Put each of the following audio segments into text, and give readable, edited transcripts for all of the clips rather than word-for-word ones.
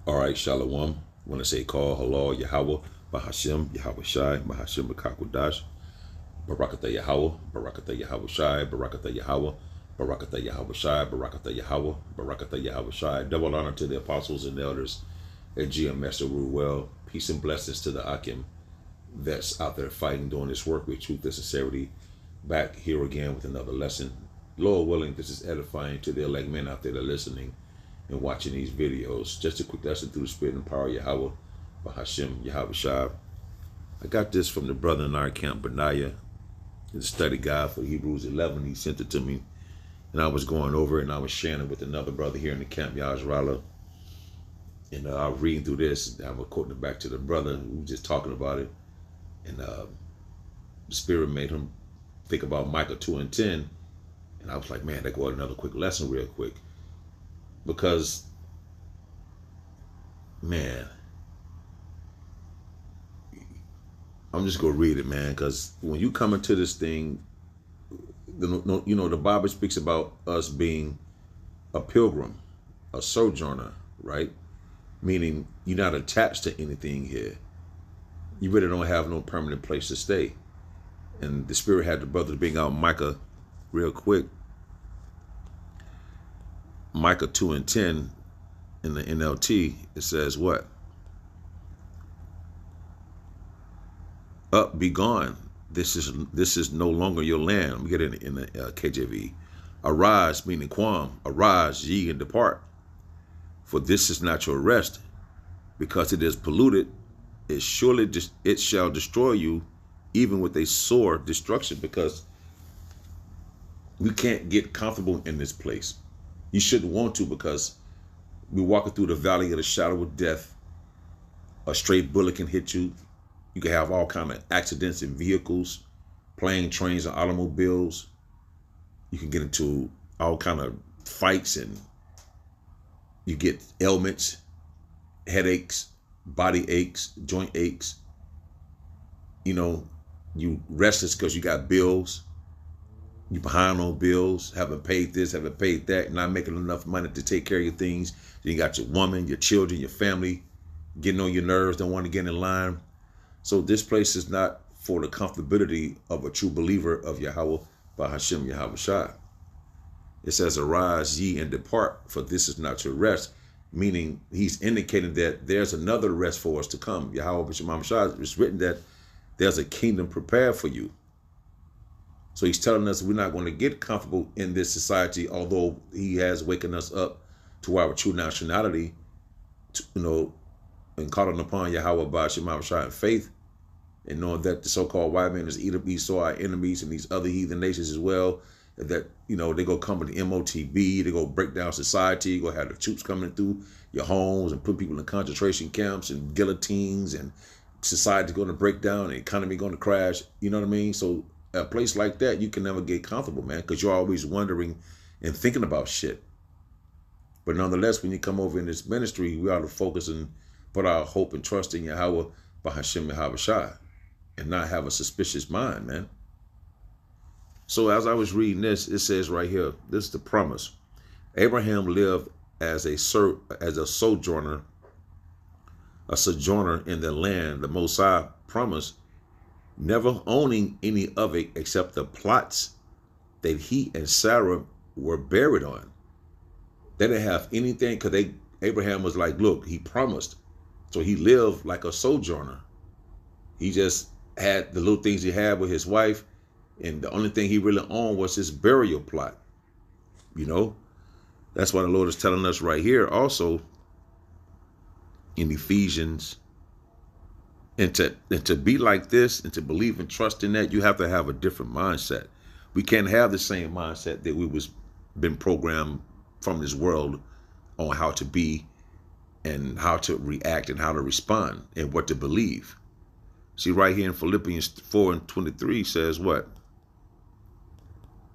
All right, Shalom. When I say call, halal, Yahweh, Bahashem, Yahweh Shai, Bahashem, Bakakudash, Barakatha Yahweh, Barakatha Yahweh Shai, Barakatha Yahweh, Barakatha Yahweh Shai, Barakatha Yahweh, Barakatha Yahweh Shai. Double honor to the apostles and elders at GM Master Rule Well. Peace and blessings to the Akim that's out there fighting, doing this work with truth and sincerity. Back here again with another lesson. Lord willing, this is edifying to the elect men out there that are listening and watching these videos. Just a quick lesson through the Spirit and power of Yahweh, Bahashem, Yahweh Shai. I got this from the brother in our camp, Benaiah, the study guide for Hebrews 11. He sent it to me, and I was going over it, and I was sharing it with another brother here in the camp, Yahweh. And I was reading through this, and I was quoting it back to the brother who was just talking about it. And the Spirit made him think about Micah 2 and 10. And I was like, man, that go another quick lesson real quick. Because, man, I'm just going to read it, man. Because when you come into this thing, the Bible speaks about us being a pilgrim, a sojourner, right? Meaning you're not attached to anything here. You really don't have no permanent place to stay. And the Spirit had the brother bring out Micah real quick. Micah 2 and 10 in the NLT, it says what? Up, be gone. This is no longer your land. Let me get it in the KJV. Arise, meaning Quam. Arise, ye, and depart. For this is not your rest, because it is polluted. It shall destroy you, even with a sore destruction, because we can't get comfortable in this place. You shouldn't want to, because we're walking through the valley of the shadow of death. A stray bullet can hit you. You can have all kinds of accidents in vehicles, plane, trains, and automobiles. You can get into all kinds of fights, and you get ailments, headaches, body aches, joint aches. You restless because you got bills. You behind on bills, haven't paid this, haven't paid that, not making enough money to take care of your things. Then you got your woman, your children, your family getting on your nerves, don't want to get in line. So this place is not for the comfortability of a true believer of Yahweh, Bahashem, Yahweh Shai. It says, arise ye and depart, for this is not your rest. Meaning he's indicating that there's another rest for us to come. Yahweh, Bahashem, Shai, it's written that there's a kingdom prepared for you. So he's telling us we're not going to get comfortable in this society, although he has waken us up to our true nationality, and calling upon Yahweh by Shema Shai in faith, and knowing that the so-called white man is Edom, Esau, our enemies, and these other heathen nations as well, that, they go come with the MOTB, they go break down society, go have the troops coming through your homes and put people in concentration camps and guillotines, and society going to break down, the economy going to crash, you know what I mean? So a place like that, you can never get comfortable, man, because you're always wondering and thinking about shit. But nonetheless, when you come over in this ministry, we ought to focus and put our hope and trust in Yahweh, Bahashem, Yahweh Shai, and not have a suspicious mind, man. So as I was reading this, it says right here, this is the promise. Abraham lived as a sojourner in the land the Most High promised, never owning any of it except the plots that he and Sarah were buried on. They didn't have anything, because Abraham was like, look, he promised. So he lived like a sojourner. He just had the little things he had with his wife, and the only thing he really owned was his burial plot. That's why the Lord is telling us right here also in Ephesians. And to be like this and to believe and trust in that, you have to have a different mindset. We can't have the same mindset that we was been programmed from this world on how to be and how to react and how to respond and what to believe. See, right here in Philippians 4 and 23 says what?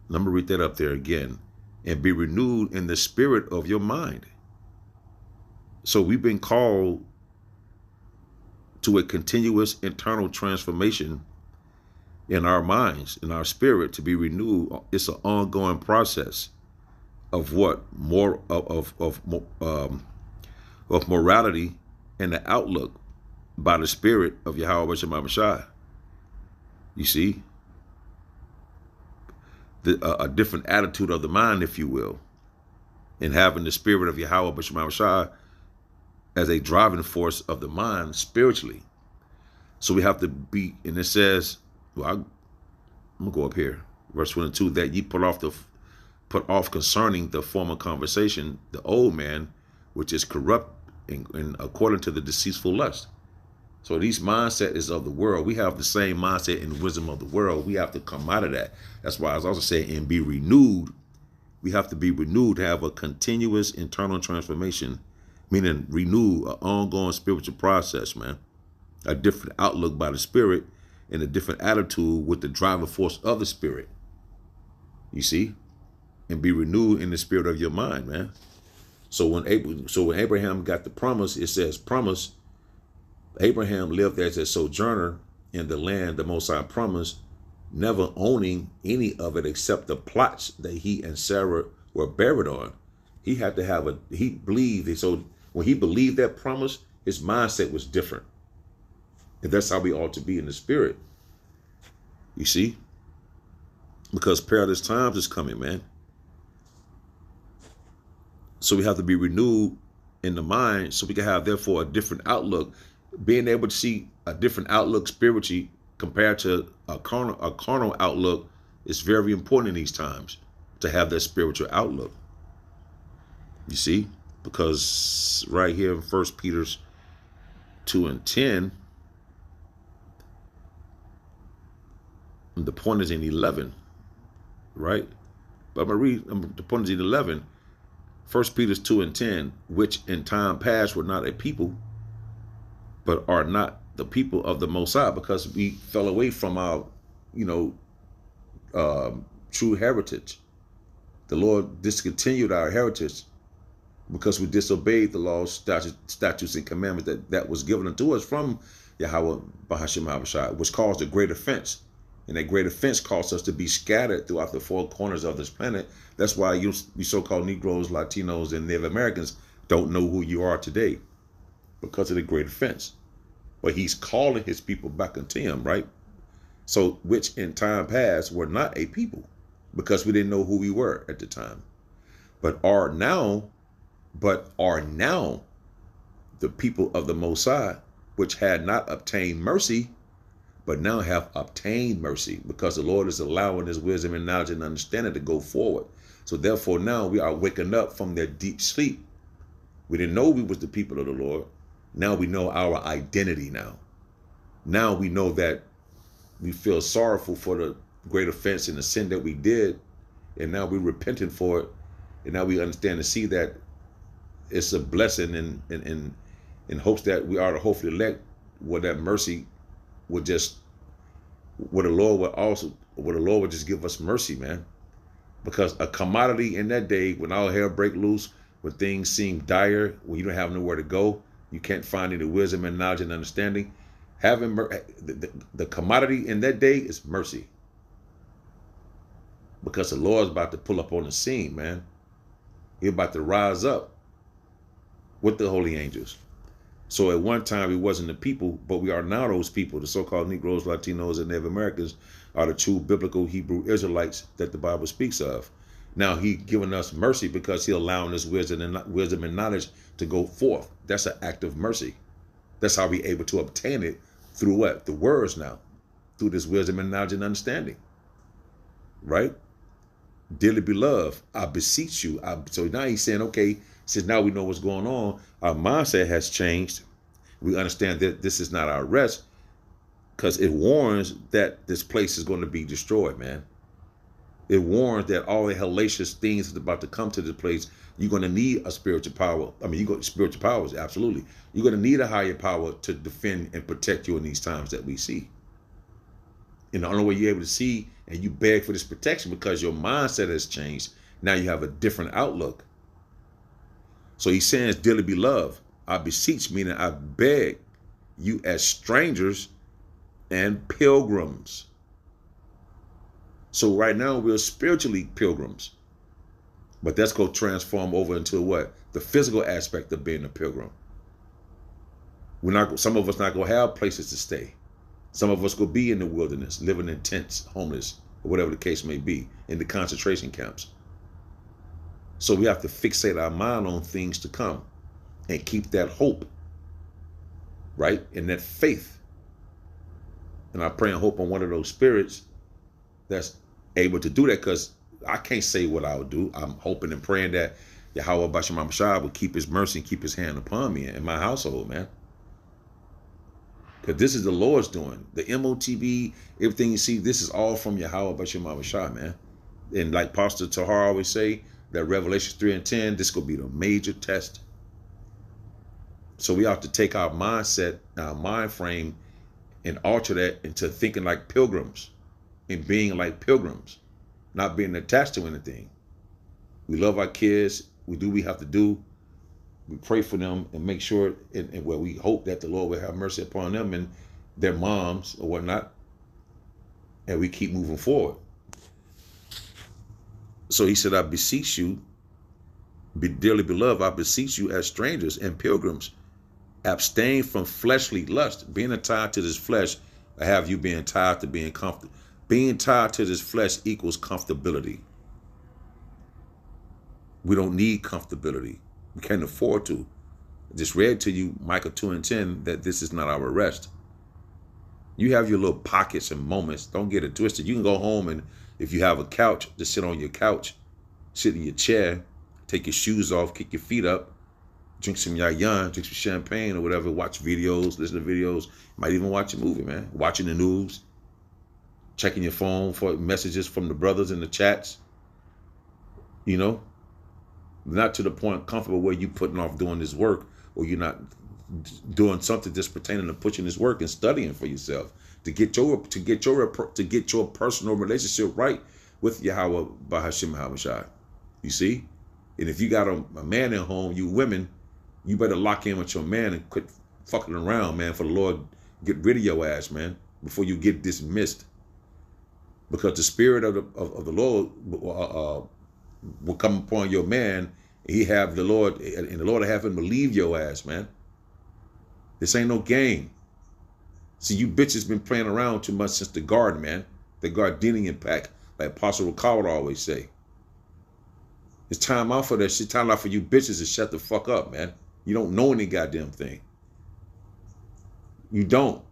Let me read that up there again. And be renewed in the spirit of your mind. So we've been called to a continuous internal transformation in our minds, in our spirit, to be renewed. It's an ongoing process of what? More of of morality and the outlook by the Spirit of Yahweh Shema Shai. You see, a different attitude of the mind, if you will, and having the Spirit of Yahweh Shema Shai as a driving force of the mind spiritually. So we have to be, and it says, well, I'm gonna go up here, verse 22, that ye put off concerning the former conversation, the old man, which is corrupt and according to the deceitful lust. So these mindset is of the world. We have the same mindset and wisdom of the world. We have to come out of that. That's why I was also saying, and be renewed. We have to be renewed, to have a continuous internal transformation, meaning renew, an ongoing spiritual process, man. A different outlook by the Spirit and a different attitude with the driving force of the Spirit. You see? And be renewed in the spirit of your mind, man. So when Abraham got the promise, it says promise. Abraham lived as a sojourner in the land the Most High promised, never owning any of it except the plots that he and Sarah were buried on. He had to he believed. So when he believed that promise, his mindset was different. And that's how we ought to be in the spirit. You see? Because perilous times is coming, man. So we have to be renewed in the mind so we can have, therefore, a different outlook. Being able to see a different outlook spiritually compared to a carnal outlook is very important in these times, to have that spiritual outlook. You see? Because right here in 1 Peter 2:10, the point is in 11, right? But I'm going to read, the point is in 11. 1 Peter 2:10, which in time past were not a people, but are not the people of the Most High, because we fell away from our, true heritage. The Lord discontinued our heritage because we disobeyed the laws, statutes, and commandments that was given unto us from Yahweh Bahashim Habashai, which caused a great offense. And that great offense caused us to be scattered throughout the four corners of this planet. That's why you so-called Negroes, Latinos, and Native Americans don't know who you are today, because of the great offense. But he's calling his people back unto him, right? So, which in time past were not a people, because we didn't know who we were at the time, but are now the people of the Most High, which had not obtained mercy, but now have obtained mercy, because the Lord is allowing his wisdom and knowledge and understanding to go forward. So therefore now we are waking up from their deep sleep. We didn't know we was the people of the Lord. Now we know our identity now. Now we know that we feel sorrowful for the great offense and the sin that we did. And now we're repenting for it. And now we understand and see that it's a blessing, and in hopes that we are the hopefully elect, where that mercy would just, where the Lord would just give us mercy, man. Because a commodity in that day, when all hell break loose, when things seem dire, when you don't have nowhere to go, you can't find any wisdom and knowledge and understanding, having the commodity in that day is mercy. Because the Lord's about to pull up on the scene, man. He's about to rise up with the holy angels. So at one time we wasn't the people, but we are now those people. The so-called Negroes, Latinos, and Native Americans are the true biblical Hebrew Israelites that the Bible speaks of. Now he giving us mercy because he allowing us wisdom and knowledge to go forth. That's an act of mercy. That's how we able to obtain it, through what? The words now. Through this wisdom and knowledge and understanding. Right? Dearly beloved, I beseech you. So now he's saying, okay, since now we know what's going on, our mindset has changed. We understand that this is not our rest, because it warns that this place is going to be destroyed, man. It warns that all the hellacious things is about to come to this place. You're going to need a spiritual power. I mean, you got spiritual powers, absolutely. You're going to need a higher power to defend and protect you in these times that we see. And the only way you're able to see and you beg for this protection, because your mindset has changed. Now you have a different outlook. So he's saying, dearly beloved, I beseech, meaning I beg you as strangers and pilgrims. So right now we're spiritually pilgrims, but that's going to transform over into what? The physical aspect of being a pilgrim. Some of us not gonna have places to stay. Some of us gonna be in the wilderness, living in tents, homeless, or whatever the case may be, in the concentration camps. So we have to fixate our mind on things to come and keep that hope, right? And that faith. And I pray and hope on one of those spirits that's able to do that, because I can't say what I would do. I'm hoping and praying that Yahweh Basham Mashah would keep his mercy and keep his hand upon me and my household, man. Because this is the Lord's doing. The MOTB, everything you see, this is all from Yahweh Basham Mashah, man. And like Pastor Tahar always say, that Revelation 3 and 10, this could be the major test. So we have to take our mindset, our mind frame, and alter that into thinking like pilgrims and being like pilgrims, not being attached to anything. We love our kids. We do what we have to do. We pray for them and make sure, and well, we hope that the Lord will have mercy upon them and their moms or whatnot. And we keep moving forward. So he said, I beseech you, dearly beloved, I beseech you as strangers and pilgrims, abstain from fleshly lust. Being tied to this flesh, I have you being tied to being comfortable. Being tied to this flesh equals comfortability. We don't need comfortability. We can't afford to. I just read to you Micah 2 and 10 that this is not our rest. You have your little pockets and moments. Don't get it twisted. You can go home, and if you have a couch, just sit on your couch, sit in your chair, take your shoes off, kick your feet up, drink some yayan, drink some champagne or whatever, watch videos, listen to videos, might even watch a movie, man. Watching the news, checking your phone for messages from the brothers in the chats. You know, not to the point comfortable where you putting off doing this work, or you're not doing something just pertaining to pushing this work and studying for yourself to get your personal relationship right with Yahweh Bahashim Hamashai. You see? And if you got a man at home, you women, you better lock in with your man and quit fucking around, man, for the Lord get rid of your ass, man, before you get dismissed. Because the spirit of the Lord will come upon your man. He have the Lord, and the Lord will have him to leave your ass, man. This ain't no game. See, you bitches been playing around too much since the garden, man. The Gardenian pack, like Apostle Ricard always say. It's time out for that shit. Time out for you bitches to shut the fuck up, man. You don't know any goddamn thing. You don't.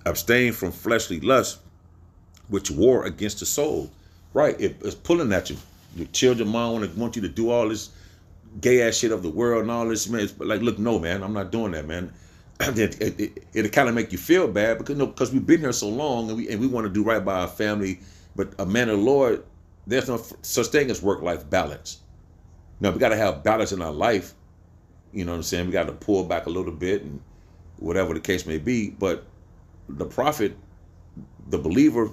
Abstain from fleshly lust, which war against the soul. Right, it's pulling at you. Your children, mom, want you to do all this gay ass shit of the world and all this, man. It's like, look, no, man, I'm not doing that, man. It'll kind of make you feel bad because we've been here so long, and we want to do right by our family. But a man of the Lord, there's no such thing as work-life balance. Now, we got to have balance in our life. You know what I'm saying? We got to pull back a little bit and whatever the case may be. But the prophet, the believer,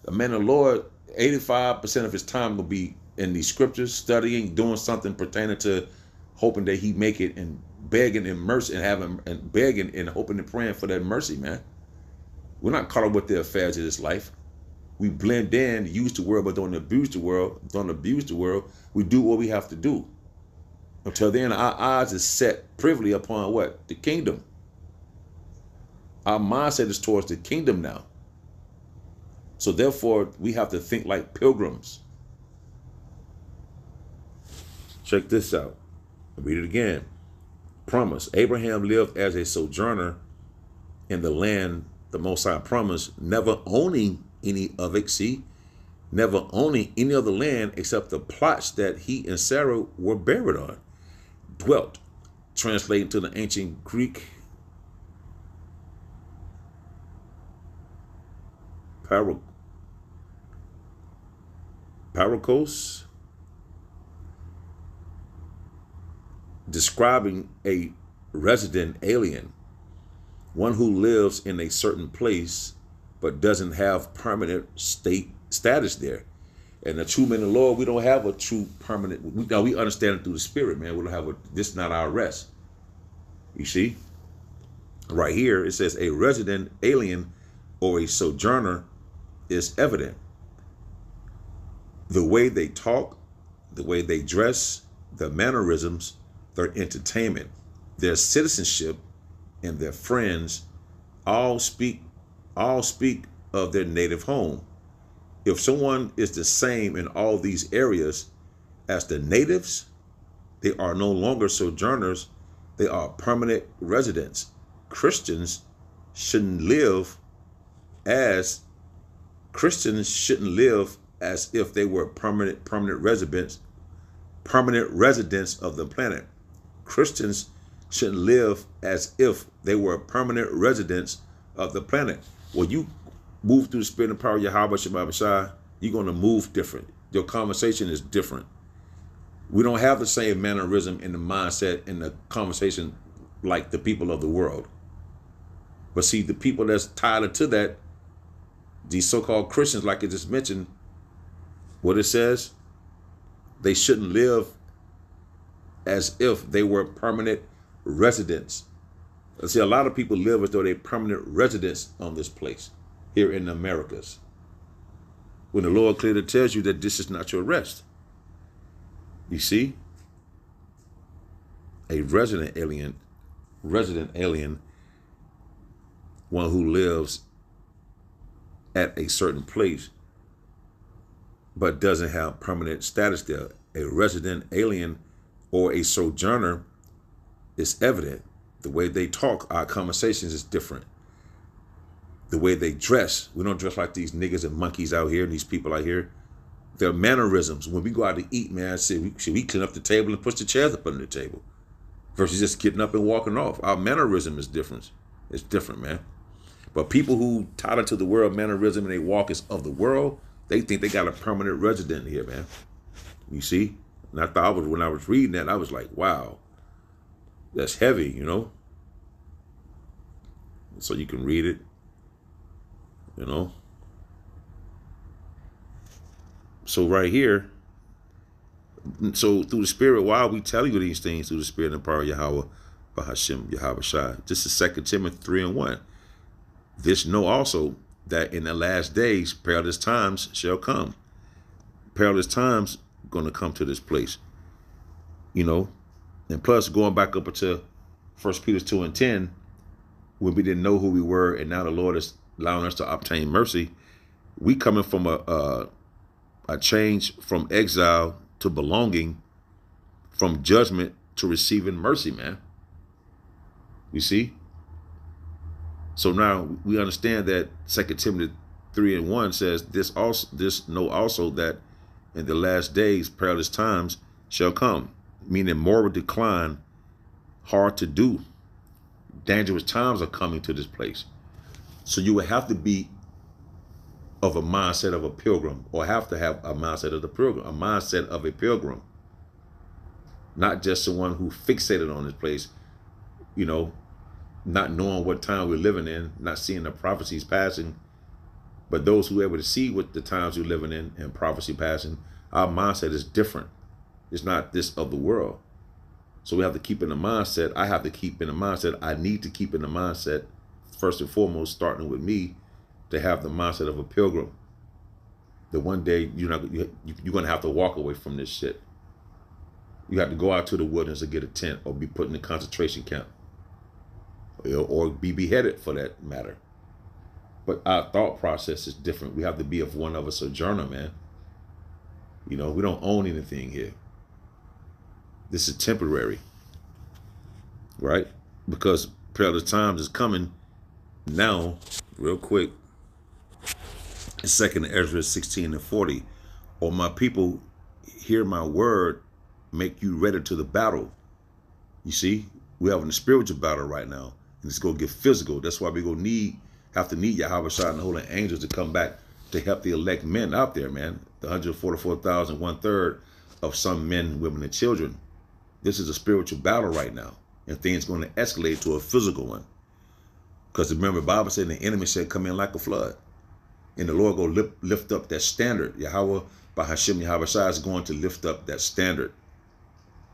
the man of the Lord, 85% of his time will be in these scriptures, studying, doing something pertaining to hoping that he make it, and begging and mercy and having and begging and hoping and praying for that mercy, man. We're not caught up with the affairs of this life. We blend in, use the world, but don't abuse the world. Don't abuse the world. We do what we have to do. Until then, our eyes is set privily upon what? The kingdom. Our mindset is towards the kingdom now. So therefore, we have to think like pilgrims. Check this out. I'll read it again. Promise. Abraham lived as a sojourner in the land the Most High promised, never owning any of it. See, never owning any of the land except the plots that he and Sarah were buried on. Dwelt. Translating to the ancient Greek, Parakos, describing a resident alien, one who lives in a certain place but doesn't have permanent status there. And the true men of the Lord, we don't have a true permanent. We understand it through the Spirit, man. We don't have this is not our rest. You see, right here it says a resident alien or a sojourner is evident. The way they talk, the way they dress, their mannerisms, their entertainment, their citizenship, and their friends all speak of their native home. If someone is the same in all these areas as the natives, they are no longer sojourners, they are permanent residents. Christians shouldn't live as if they were permanent residents of the planet. Christians shouldn't live as if they were permanent residents of the planet. When you move through the spirit and power of Yahweh Shema Bashai, you're going to move different. Your conversation is different. We don't have the same mannerism in the mindset in the conversation like the people of the world. But see, the people that's tied to that, these so-called Christians, like I just mentioned, what it says, they shouldn't live as if they were permanent residents. See, a lot of people live as though they're permanent residents on this place here in the Americas, when the Lord clearly tells you that this is not your rest. You see, a resident alien, one who lives at a certain place but doesn't have permanent status there. A resident alien or a sojourner is evident. The way they talk, our conversations is different. The way they dress, we don't dress like these niggas and monkeys out here and these people out here. Their mannerisms, when we go out to eat, man, should we clean up the table and push the chairs up under the table versus just getting up and walking off? Our mannerism is different. It's different, man. But people who tie into the world mannerism and they walk as of the world, they think they got a permanent resident here, man. You see? And I thought when I was reading that, I was like, wow, that's heavy, you know? So you can read it, you know? So right here, so through the Spirit, why are we telling you these things through the Spirit and power of Yahweh, Bahashim, Yahweh Shai? This is 2 Timothy 3:1. This know also that in the last days, perilous times shall come. Perilous times going to come to this place, you know? And plus, going back up to 1 Peter 2:10, when we didn't know who we were, and now the Lord is allowing us to obtain mercy, we coming from a change from exile to belonging, from judgment to receiving mercy, man. You see? So now we understand that 2 Timothy 3:1 says, this know also that in the last days perilous times shall come, meaning moral decline, hard to do. Dangerous times are coming to this place. So you would have to be of a mindset of a pilgrim, or have to have a mindset of the pilgrim, a mindset of a pilgrim. Not just someone who fixated on this place, you know, not knowing what time we're living in, not seeing the prophecies passing, but those who are able to see what the times we're living in and prophecy passing, our mindset is different. It's not this of the world. So we have to keep in the mindset. I have to keep in the mindset. I need to keep in the mindset, first and foremost, starting with me, to have the mindset of a pilgrim. That one day you're going to have to walk away from this shit. You have to go out to the wilderness and get a tent, or be put in a concentration camp, or be beheaded for that matter. But our thought process is different. We have to be of one of a sojourner, man. You know, we don't own anything here. This is temporary, right? Because perilous times is coming now, real quick. In 2 Ezra 16:40, "O my people, hear my word, make you ready to the battle." You see, we're having a spiritual battle right now, and it's going to get physical. That's why we're going to have to need Yahweh Shai and the holy angels to come back to help the elect men out there, man. The 144,000, 1/3 of some men, women, and children. This is a spiritual battle right now, and things going to escalate to a physical one. Because remember, the Bible said the enemy shall come in like a flood, and the Lord will lift up that standard. Yahweh, by Hashem, Yahweh Shai is going to lift up that standard,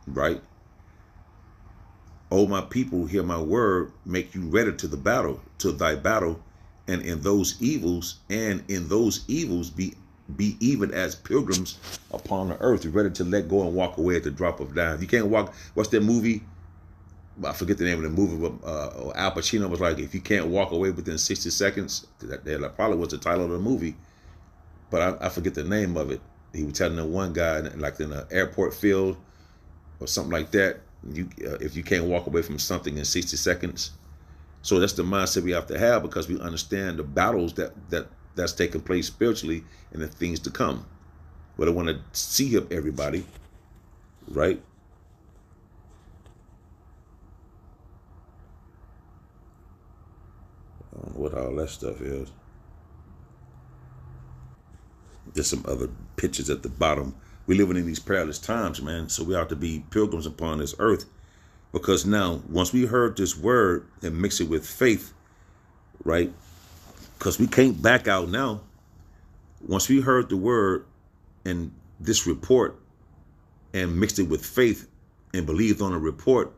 right? "O my people, hear my word, make you ready to the battle, to thy battle, and in those evils be be even as pilgrims upon the earth, ready to let go and walk away at the drop of a dime. You can't walk. What's that movie? I forget the name of the movie, but Al Pacino was like, if you can't walk away within 60 seconds, that probably was the title of the movie, but I forget the name of it. He was telling the one guy, like in an airport field or something like that, if you can't walk away from something in 60 seconds. So that's the mindset we have to have, because we understand the battles that's taking place spiritually and the things to come. But I want to see up everybody, right? I don't know what all that stuff is. There's some other pictures at the bottom. We're living in these perilous times, man. So we have to be pilgrims upon this earth. Because now, once we heard this word and mix it with faith, right? Because we can't back out now. Once we heard the word and this report and mixed it with faith and believed on a report,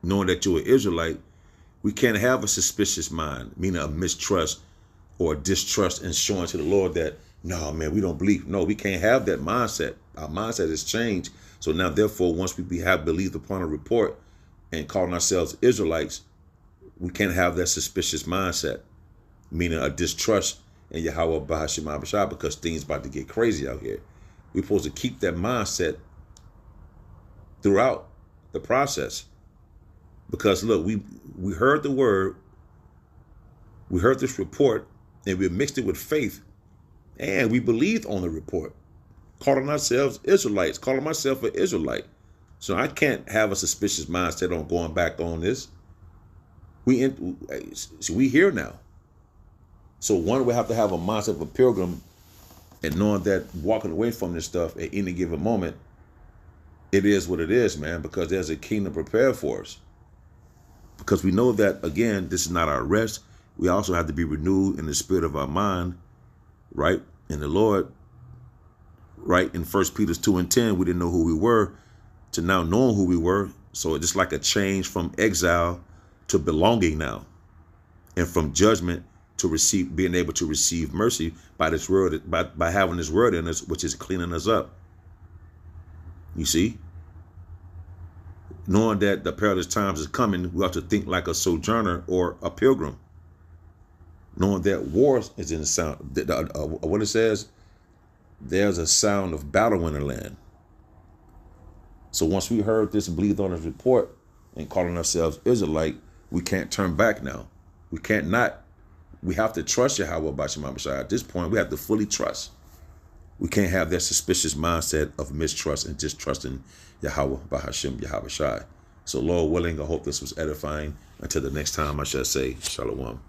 knowing that you're an Israelite, we can't have a suspicious mind, meaning a mistrust or a distrust, and showing to the Lord that, no, man, we don't believe. No, we can't have that mindset. Our mindset has changed. So now, therefore, once we have believed upon a report and calling ourselves Israelites, we can't have that suspicious mindset, meaning a distrust in Yahweh Bahashim Abishai, because things about to get crazy out here. We're supposed to keep that mindset throughout the process. Because look, we heard the word, we heard this report, and we mixed it with faith, and we believed on the report, calling ourselves Israelites, calling myself an Israelite. So I can't have a suspicious mindset on going back on this. We here now. So one, we have to have a mindset of a pilgrim, and knowing that walking away from this stuff at any given moment, it is what it is, man, because there's a kingdom prepared for us. Because we know that, again, this is not our rest. We also have to be renewed in the spirit of our mind, right? In the Lord, right? In 1 Peter 2:10, we didn't know who we were, to now knowing who we were. So it's just like a change from exile to belonging now, and from judgment to being able to receive mercy by this word, by having this word in us, which is cleaning us up. You see? Knowing that the perilous times is coming, we have to think like a sojourner or a pilgrim. Knowing that war is in the sound. What it says, there's a sound of battle in the land. So once we heard this and believed on his report and calling ourselves Israelite, we can't turn back now. We can't not. We have to trust Yahweh Bashim Abishai. At this point, we have to fully trust. We can't have that suspicious mindset of mistrust and distrusting Yahweh Bahashim Yahweh Shai. So Lord willing, I hope this was edifying. Until the next time, I shall say, Shalom.